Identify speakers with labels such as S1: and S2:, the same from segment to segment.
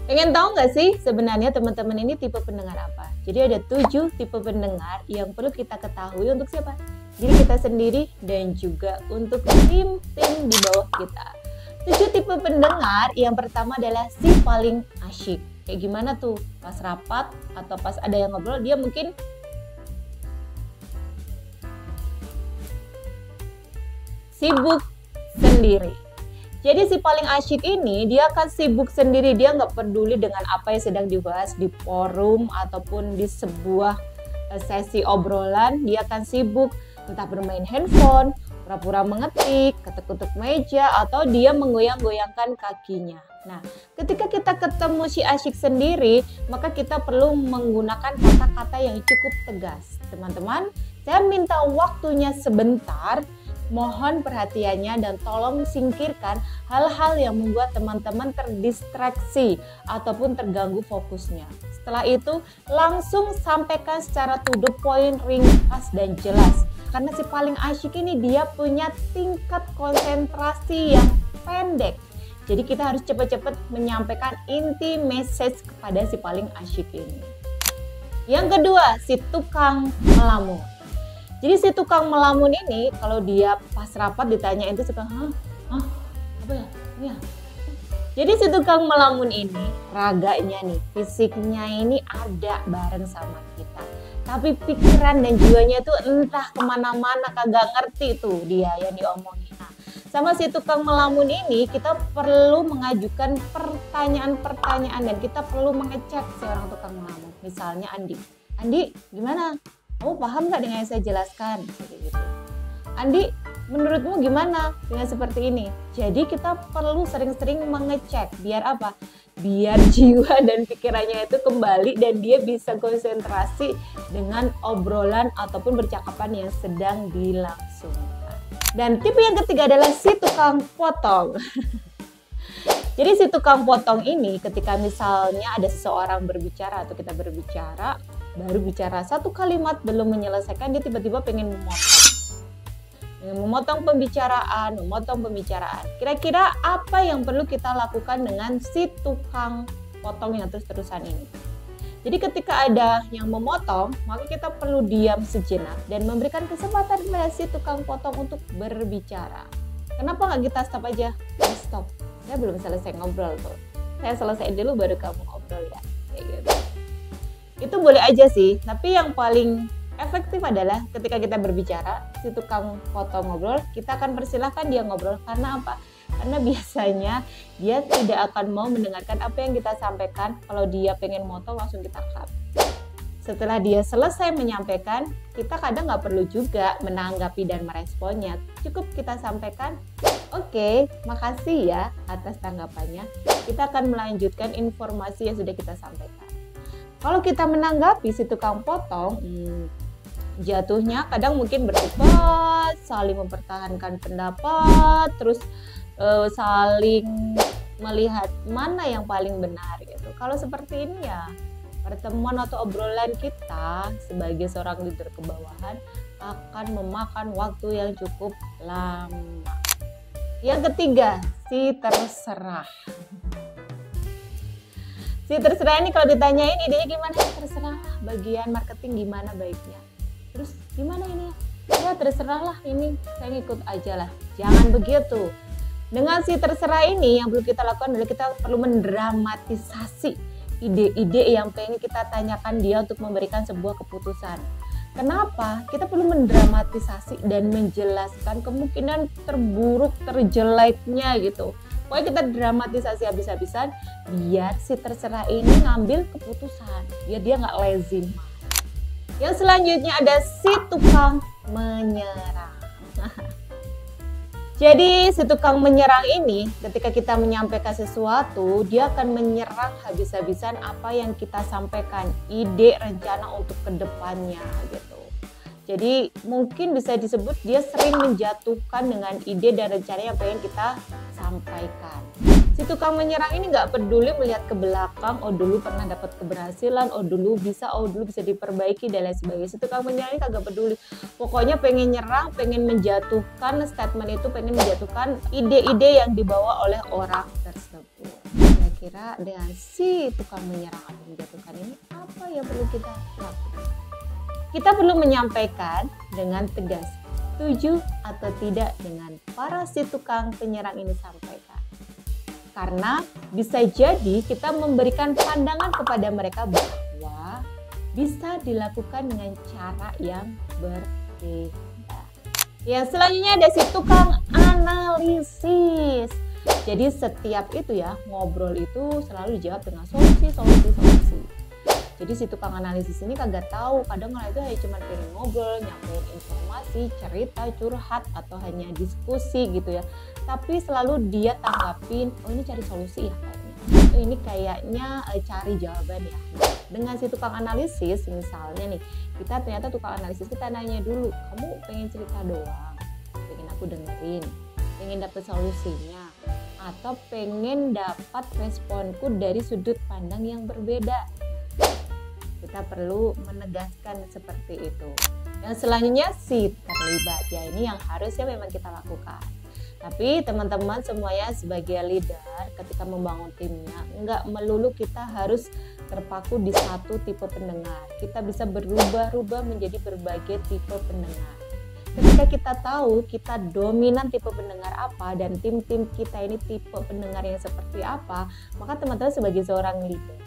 S1: Pengen tahu nggak sih sebenarnya teman-teman ini tipe pendengar apa? Jadi ada 7 tipe pendengar yang perlu kita ketahui untuk siapa? Diri kita sendiri dan juga untuk tim-tim di bawah kita. 7 tipe pendengar, yang pertama adalah si paling asyik. Kayak gimana tuh? Pas rapat atau pas ada yang ngobrol, dia mungkin sibuk sendiri. Jadi si paling asyik ini dia akan sibuk sendiri, dia nggak peduli dengan apa yang sedang dibahas di forum ataupun di sebuah sesi obrolan. Dia akan sibuk entah bermain handphone, pura-pura mengetik, ketuk-ketuk meja, atau dia menggoyang-goyangkan kakinya. Nah, ketika kita ketemu si asyik sendiri, maka kita perlu menggunakan kata-kata yang cukup tegas. Teman-teman, saya minta waktunya sebentar. Mohon perhatiannya dan tolong singkirkan hal-hal yang membuat teman-teman terdistraksi ataupun terganggu fokusnya. Setelah itu langsung sampaikan secara to the point, ringkas dan jelas. Karena si paling asyik ini dia punya tingkat konsentrasi yang pendek. Jadi kita harus cepat-cepat menyampaikan inti message kepada si paling asyik ini. Yang kedua, si tukang melamun. Jadi si tukang melamun ini kalau dia pas rapat ditanyain itu suka apa ya? Ya. Jadi si tukang melamun ini raganya nih, fisiknya ini ada bareng sama kita. Tapi pikiran dan jiwanya itu entah kemana-mana, kagak ngerti tuh dia yang diomongin. Nah, sama si tukang melamun ini kita perlu mengajukan pertanyaan-pertanyaan dan kita perlu mengecek si orang tukang melamun. Misalnya Andi gimana? Kamu paham nggak dengan yang saya jelaskan? Gitu. Andi, menurutmu gimana dengan seperti ini? Jadi kita perlu sering-sering mengecek. Biar apa? Biar jiwa dan pikirannya itu kembali dan dia bisa konsentrasi dengan obrolan ataupun percakapan yang sedang dilangsungkan. Dan tipe yang ketiga adalah si tukang potong. Jadi si tukang potong ini ketika misalnya ada seseorang berbicara atau kita berbicara, baru bicara satu kalimat belum menyelesaikan, dia tiba-tiba pengen memotong pembicaraan. Kira-kira apa yang perlu kita lakukan dengan si tukang potong yang terus-terusan ini? Jadi ketika ada yang memotong, maka kita perlu diam sejenak dan memberikan kesempatan kepada si tukang potong untuk berbicara. Kenapa nggak kita stop aja? Stop, saya belum selesai ngobrol tuh. Saya selesai dulu baru kamu ngobrol ya. Kayak gitu. Itu boleh aja sih, tapi yang paling efektif adalah ketika kita berbicara, si tukang potong ngobrol, kita akan persilahkan dia ngobrol. Karena apa? Karena biasanya dia tidak akan mau mendengarkan apa yang kita sampaikan. Kalau dia pengen motong langsung kita cut. Setelah dia selesai menyampaikan, kita kadang nggak perlu juga menanggapi dan meresponnya. Cukup kita sampaikan, oke, makasih ya atas tanggapannya. Kita akan melanjutkan informasi yang sudah kita sampaikan. Kalau kita menanggapi si tukang potong, jatuhnya kadang mungkin berdebat, saling mempertahankan pendapat, terus saling melihat mana yang paling benar gitu. Kalau seperti ini ya, pertemuan atau obrolan kita sebagai seorang leader kebawahan akan memakan waktu yang cukup lama. Yang ketiga, si terserah. Si terserah ini kalau ditanyain idenya gimana, terserah lah, bagian marketing gimana baiknya. Terus gimana ini? Ya terserah lah, ini saya ngikut aja lah. Jangan begitu. Dengan si terserah ini yang perlu kita lakukan adalah kita perlu mendramatisasi ide-ide yang pengen kita tanyakan dia untuk memberikan sebuah keputusan. Kenapa? Kita perlu mendramatisasi dan menjelaskan kemungkinan terburuk, terjeleknya gitu. Pokoknya kita dramatisasi habis-habisan biar si terserah ini ngambil keputusan, biar dia nggak lazy. Yang selanjutnya ada si tukang menyerang. Jadi si tukang menyerang ini ketika kita menyampaikan sesuatu, dia akan menyerang habis-habisan apa yang kita sampaikan, ide, rencana untuk kedepannya gitu. Jadi mungkin bisa disebut dia sering menjatuhkan dengan ide dan rencana yang pengen kita sampaikan. Si tukang menyerang ini nggak peduli melihat ke belakang, oh dulu pernah dapat keberhasilan, oh dulu bisa diperbaiki dan lain sebagainya. Si tukang menyerang ini kagak peduli. Pokoknya pengen nyerang, pengen menjatuhkan statement itu, pengen menjatuhkan ide-ide yang dibawa oleh orang tersebut. kira-kira dengan si tukang menyerang atau menjatuhkan ini apa yang perlu kita lakukan? Kita perlu menyampaikan dengan tegas, setuju atau tidak dengan para si tukang penyerang ini sampaikan. Karena bisa jadi kita memberikan pandangan kepada mereka bahwa bisa dilakukan dengan cara yang berbeda. Yang selanjutnya ada si tukang analisis. Jadi setiap itu ya, ngobrol itu selalu dijawab dengan solusi. Jadi si tukang analisis ini kagak tahu, kadang malah itu hanya cuma pengen ngobrol, nyampein informasi, cerita, curhat, atau hanya diskusi gitu ya. Tapi selalu dia tanggapin, oh ini cari solusi ya kayaknya. Oh ini kayaknya cari jawaban ya. Dengan si tukang analisis, misalnya nih, kita ternyata tukang analisis, kita nanya dulu, kamu pengen cerita doang, pengen aku dengerin, pengen dapet solusinya, atau pengen dapat responku dari sudut pandang yang berbeda. Kita perlu menegaskan seperti itu. Yang selanjutnya si terlibat, ya ini yang harusnya memang kita lakukan. Tapi teman-teman semuanya sebagai leader ketika membangun timnya, nggak melulu kita harus terpaku di satu tipe pendengar. Kita bisa berubah-ubah menjadi berbagai tipe pendengar. Ketika kita tahu kita dominan tipe pendengar apa dan tim-tim kita ini tipe pendengar yang seperti apa, maka teman-teman sebagai seorang leader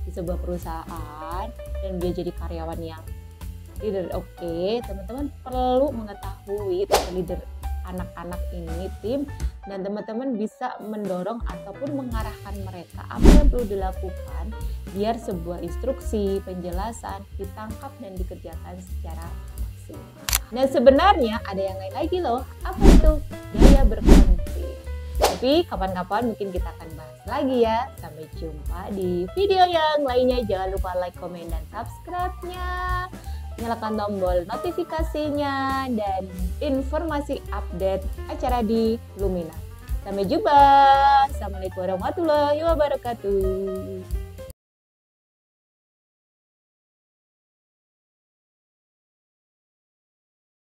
S1: di sebuah perusahaan dan dia jadi karyawan yang leader teman-teman perlu mengetahui leader anak-anak ini tim, dan teman-teman bisa mendorong ataupun mengarahkan mereka apa yang perlu dilakukan biar sebuah instruksi, penjelasan ditangkap dan dikerjakan secara maksimal. Nah sebenarnya ada yang lain lagi loh, apa itu? Gaya berkonflik. Tapi kapan-kapan mungkin kita akan bahas lagi ya. Sampai jumpa di video yang lainnya. Jangan lupa like, komen, dan subscribe-nya. Nyalakan tombol notifikasinya dan informasi update acara di Lumina. Sampai jumpa. Assalamualaikum warahmatullahi wabarakatuh.